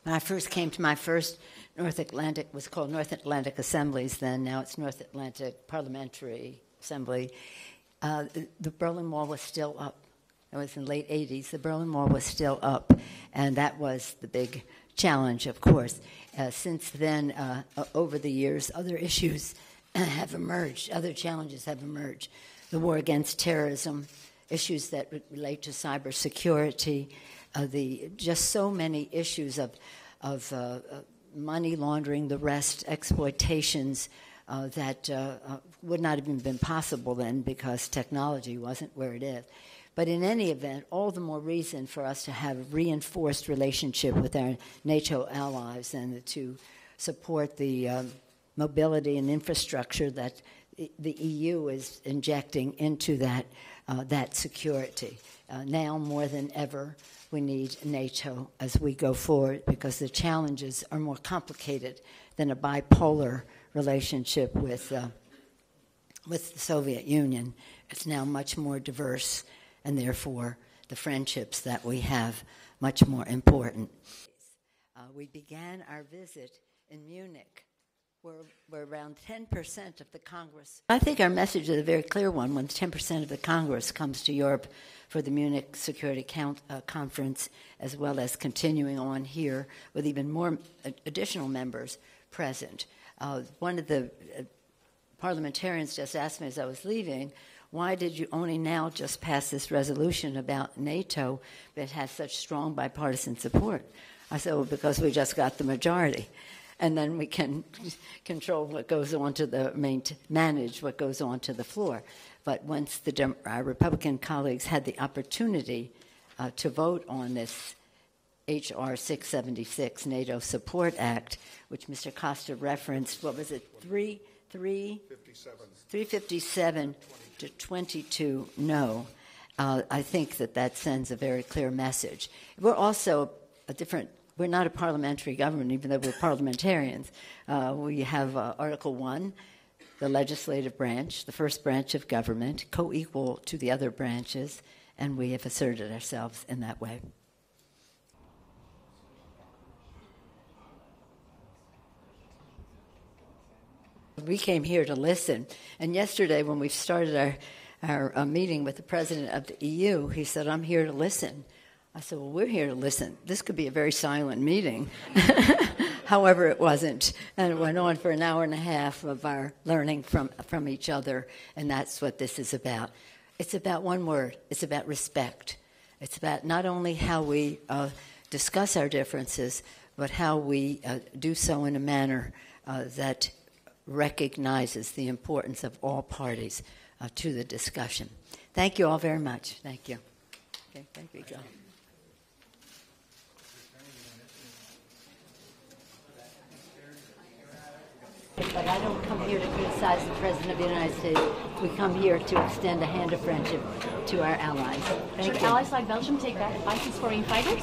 When I first came to my first North Atlantic, was called North Atlantic Assemblies then, now it's North Atlantic Parliamentary Assembly, the Berlin Wall was still up. It was in the late 80s. The Berlin Wall was still up, and that was the big challenge, of course. Since then, over the years, other issues have emerged, other challenges have emerged. The war against terrorism, issues that relate to cybersecurity, just so many issues of money laundering, the rest, exploitations that would not have even been possible then because technology wasn't where it is. But in any event, all the more reason for us to have a reinforced relationship with our NATO allies and to support the mobility and infrastructure that the EU is injecting into that security. Now more than ever, we need NATO as we go forward because the challenges are more complicated than a bipolar relationship with the Soviet Union. It's now much more diverse, and therefore the friendships that we have much more important. We began our visit in Munich, where around 10% of the Congress... I think our message is a very clear one when 10% of the Congress comes to Europe for the Munich Security Conference, as well as continuing on here with even more additional members present. One of the parliamentarians just asked me as I was leaving, why did you only now just pass this resolution about NATO that has such strong bipartisan support? I said, well, because we just got the majority. And then we can control what goes on to manage what goes on to the floor. But once our Republican colleagues had the opportunity to vote on this H.R. 676 NATO Support Act, which Mr. Costa referenced, what was it, 357 to 22 no. I think that sends a very clear message. We're also we're not a parliamentary government, even though we're parliamentarians. We have Article 1, the legislative branch, the first branch of government, co-equal to the other branches, and we have asserted ourselves in that way. We came here to listen, and yesterday when we started our meeting with the president of the EU, he said, I'm here to listen. I said, well, we're here to listen. This could be a very silent meeting. However, it wasn't. And it went on for an hour and a half of our learning from each other, and that's what this is about. It's about one word. It's about respect. It's about not only how we discuss our differences, but how we do so in a manner that recognizes the importance of all parties to the discussion. Thank you all very much. Thank you. Okay, thank you, John. But I don't come here to criticize the President of the United States. We come here to extend a hand of friendship to our allies. Thank you. Allies like Belgium take back ISIS foreign fighters?